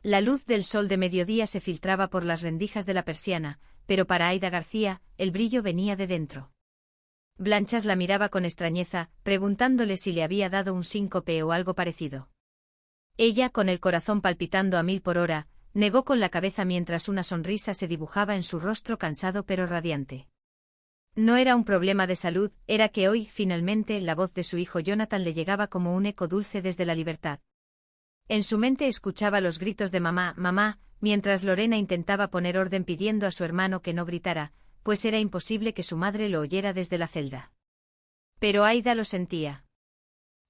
La luz del sol de mediodía se filtraba por las rendijas de la persiana, pero para Aída García, el brillo venía de dentro. Blanchas la miraba con extrañeza, preguntándole si le había dado un síncope o algo parecido. Ella, con el corazón palpitando a 1000 por hora, negó con la cabeza mientras una sonrisa se dibujaba en su rostro cansado pero radiante. No era un problema de salud, era que hoy, finalmente, la voz de su hijo Jonathan le llegaba como un eco dulce desde la libertad. En su mente escuchaba los gritos de mamá, mamá, mientras Lorena intentaba poner orden pidiendo a su hermano que no gritara, pues era imposible que su madre lo oyera desde la celda. Pero Aída lo sentía.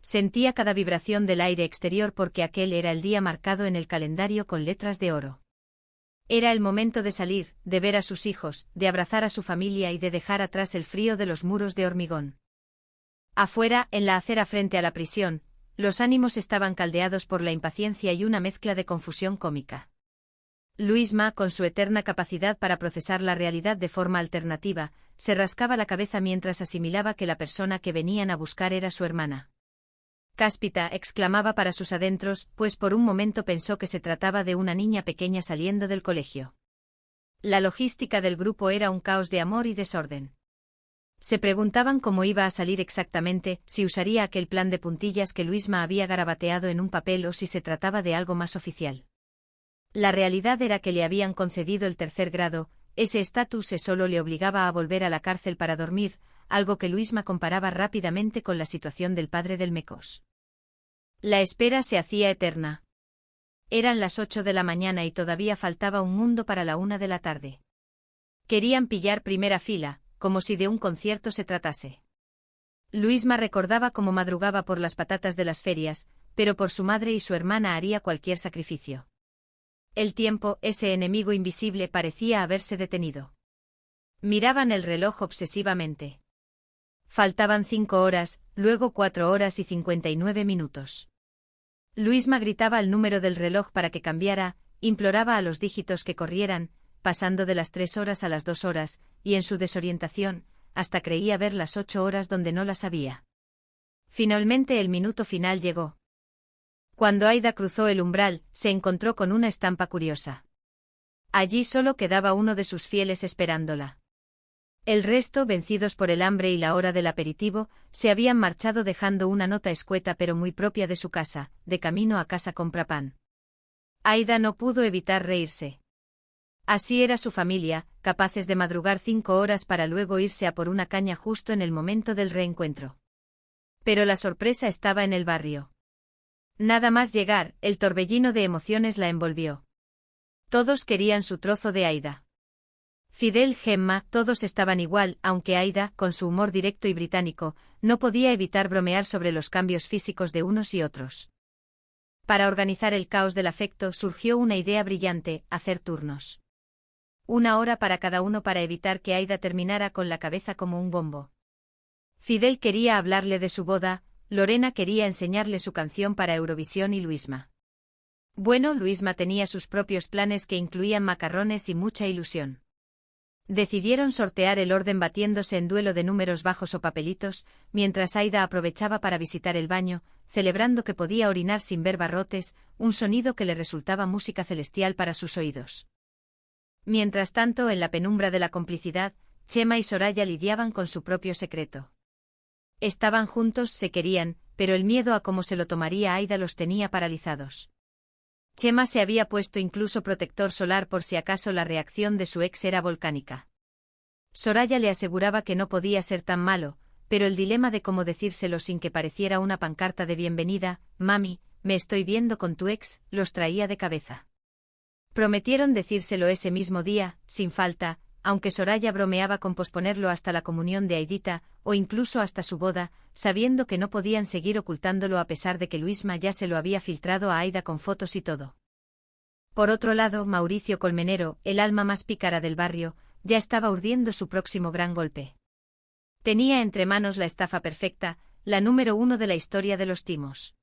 Sentía cada vibración del aire exterior porque aquel era el día marcado en el calendario con letras de oro. Era el momento de salir, de ver a sus hijos, de abrazar a su familia y de dejar atrás el frío de los muros de hormigón. Afuera, en la acera frente a la prisión, los ánimos estaban caldeados por la impaciencia y una mezcla de confusión cómica. Luisma, con su eterna capacidad para procesar la realidad de forma alternativa, se rascaba la cabeza mientras asimilaba que la persona que venían a buscar era su hermana. Cáspita, exclamaba para sus adentros, pues por un momento pensó que se trataba de una niña pequeña saliendo del colegio. La logística del grupo era un caos de amor y desorden. Se preguntaban cómo iba a salir exactamente, si usaría aquel plan de puntillas que Luisma había garabateado en un papel o si se trataba de algo más oficial. La realidad era que le habían concedido el 3er grado, ese estatus solo le obligaba a volver a la cárcel para dormir, algo que Luisma comparaba rápidamente con la situación del padre del Mecos. La espera se hacía eterna. Eran las 8 de la mañana y todavía faltaba un mundo para la 1 de la tarde. Querían pillar primera fila, como si de un concierto se tratase. Luisma recordaba cómo madrugaba por las patatas de las ferias, pero por su madre y su hermana haría cualquier sacrificio. El tiempo, ese enemigo invisible, parecía haberse detenido. Miraban el reloj obsesivamente. Faltaban 5 horas, luego 4 horas y 59 minutos. Luisma gritaba el número del reloj para que cambiara, imploraba a los dígitos que corrieran, pasando de las 3 horas a las 2 horas, y en su desorientación, hasta creía ver las 8 horas donde no las había. Finalmente el minuto final llegó. Cuando Aída cruzó el umbral, se encontró con una estampa curiosa. Allí solo quedaba uno de sus fieles esperándola. El resto, vencidos por el hambre y la hora del aperitivo, se habían marchado dejando una nota escueta pero muy propia de su casa, de camino a casa compra pan. Aída no pudo evitar reírse. Así era su familia, capaces de madrugar 5 horas para luego irse a por una caña justo en el momento del reencuentro. Pero la sorpresa estaba en el barrio. Nada más llegar, el torbellino de emociones la envolvió. Todos querían su trozo de Aída. Fidel, Gemma, todos estaban igual, aunque Aída, con su humor directo y británico, no podía evitar bromear sobre los cambios físicos de unos y otros. Para organizar el caos del afecto surgió una idea brillante: hacer turnos. 1 hora para cada uno para evitar que Aída terminara con la cabeza como un bombo. Fidel quería hablarle de su boda, Lorena quería enseñarle su canción para Eurovisión y Luisma. Bueno, Luisma tenía sus propios planes que incluían macarrones y mucha ilusión. Decidieron sortear el orden batiéndose en duelo de números bajos o papelitos, mientras Aída aprovechaba para visitar el baño, celebrando que podía orinar sin ver barrotes, un sonido que le resultaba música celestial para sus oídos. Mientras tanto, en la penumbra de la complicidad, Chema y Soraya lidiaban con su propio secreto. Estaban juntos, se querían, pero el miedo a cómo se lo tomaría Aída los tenía paralizados. Chema se había puesto incluso protector solar por si acaso la reacción de su ex era volcánica. Soraya le aseguraba que no podía ser tan malo, pero el dilema de cómo decírselo sin que pareciera una pancarta de bienvenida, mami, me estoy viendo con tu ex, los traía de cabeza. Prometieron decírselo ese mismo día, sin falta, aunque Soraya bromeaba con posponerlo hasta la comunión de Aidita, o incluso hasta su boda, sabiendo que no podían seguir ocultándolo a pesar de que Luisma ya se lo había filtrado a Aída con fotos y todo. Por otro lado, Mauricio Colmenero, el alma más pícara del barrio, ya estaba urdiendo su próximo gran golpe. Tenía entre manos la estafa perfecta, la número 1 de la historia de los timos.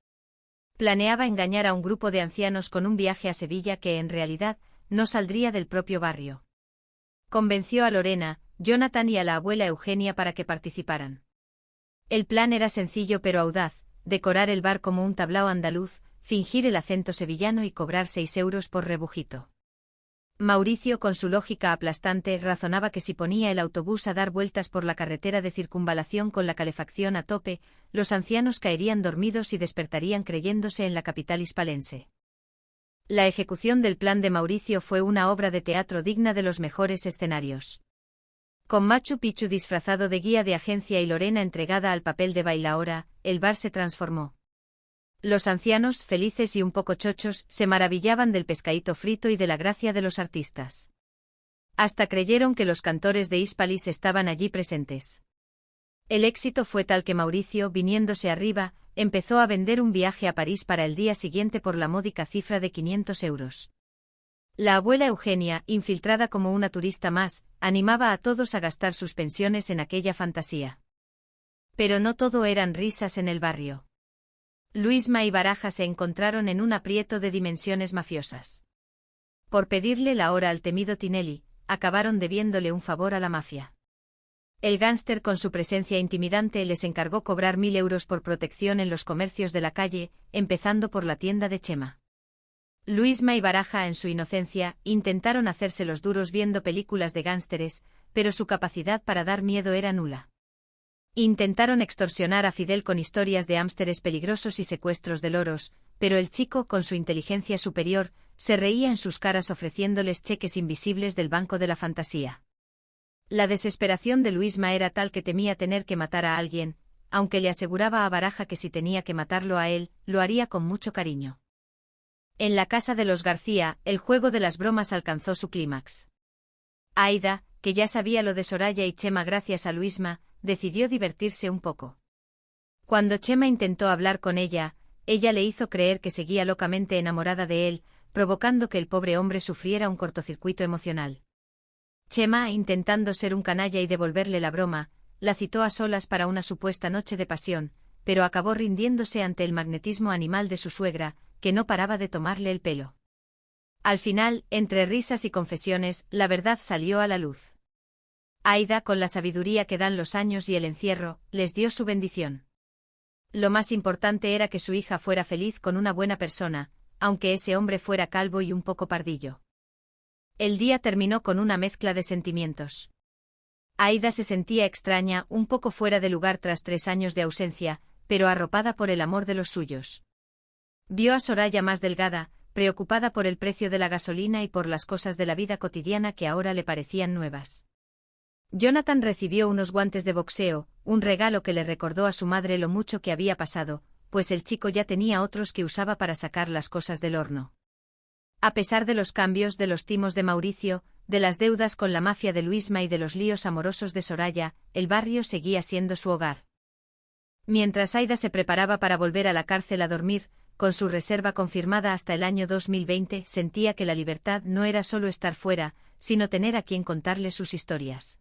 Planeaba engañar a un grupo de ancianos con un viaje a Sevilla que en realidad no saldría del propio barrio. Convenció a Lorena, Jonathan y a la abuela Eugenia para que participaran. El plan era sencillo pero audaz: decorar el bar como un tablao andaluz, fingir el acento sevillano y cobrar 6 euros por rebujito. Mauricio, con su lógica aplastante, razonaba que si ponía el autobús a dar vueltas por la carretera de circunvalación con la calefacción a tope, los ancianos caerían dormidos y despertarían creyéndose en la capital hispalense. La ejecución del plan de Mauricio fue una obra de teatro digna de los mejores escenarios. Con Machu Picchu disfrazado de guía de agencia y Lorena entregada al papel de bailaora, el bar se transformó. Los ancianos, felices y un poco chochos, se maravillaban del pescadito frito y de la gracia de los artistas. Hasta creyeron que los cantores de Hispalis estaban allí presentes. El éxito fue tal que Mauricio, viniéndose arriba, empezó a vender un viaje a París para el día siguiente por la módica cifra de 500 euros. La abuela Eugenia, infiltrada como una turista más, animaba a todos a gastar sus pensiones en aquella fantasía. Pero no todo eran risas en el barrio. Luisma y Baraja se encontraron en un aprieto de dimensiones mafiosas. Por pedirle la hora al temido Tinelli, acabaron debiéndole un favor a la mafia. El gánster, con su presencia intimidante, les encargó cobrar 1.000 euros por protección en los comercios de la calle, empezando por la tienda de Chema. Luisma y Baraja, en su inocencia, intentaron hacerse los duros viendo películas de gánsteres, pero su capacidad para dar miedo era nula. Intentaron extorsionar a Fidel con historias de hámsteres peligrosos y secuestros de loros, pero el chico, con su inteligencia superior, se reía en sus caras ofreciéndoles cheques invisibles del banco de la fantasía. La desesperación de Luisma era tal que temía tener que matar a alguien, aunque le aseguraba a Baraja que si tenía que matarlo a él, lo haría con mucho cariño. En la casa de los García, el juego de las bromas alcanzó su clímax. Aída, que ya sabía lo de Soraya y Chema gracias a Luisma, decidió divertirse un poco. Cuando Chema intentó hablar con ella le hizo creer que seguía locamente enamorada de él, provocando que el pobre hombre sufriera un cortocircuito emocional. Chema, intentando ser un canalla y devolverle la broma, la citó a solas para una supuesta noche de pasión, pero acabó rindiéndose ante el magnetismo animal de su suegra, que no paraba de tomarle el pelo. Al final, entre risas y confesiones, la verdad salió a la luz. Aída, con la sabiduría que dan los años y el encierro, les dio su bendición. Lo más importante era que su hija fuera feliz con una buena persona, aunque ese hombre fuera calvo y un poco pardillo. El día terminó con una mezcla de sentimientos. Aída se sentía extraña, un poco fuera de lugar tras 3 años de ausencia, pero arropada por el amor de los suyos. Vio a Soraya más delgada, preocupada por el precio de la gasolina y por las cosas de la vida cotidiana que ahora le parecían nuevas. Jonathan recibió unos guantes de boxeo, un regalo que le recordó a su madre lo mucho que había pasado, pues el chico ya tenía otros que usaba para sacar las cosas del horno. A pesar de los cambios, de los timos de Mauricio, de las deudas con la mafia de Luisma y de los líos amorosos de Soraya, el barrio seguía siendo su hogar. Mientras Aída se preparaba para volver a la cárcel a dormir, con su reserva confirmada hasta el año 2020, sentía que la libertad no era solo estar fuera, sino tener a quien contarle sus historias.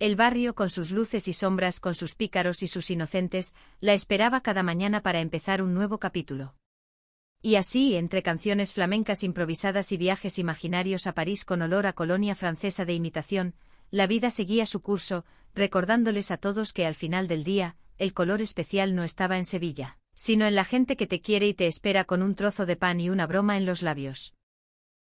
El barrio, con sus luces y sombras, con sus pícaros y sus inocentes, la esperaba cada mañana para empezar un nuevo capítulo. Y así, entre canciones flamencas improvisadas y viajes imaginarios a París con olor a colonia francesa de imitación, la vida seguía su curso, recordándoles a todos que al final del día, el color especial no estaba en Sevilla, sino en la gente que te quiere y te espera con un trozo de pan y una broma en los labios.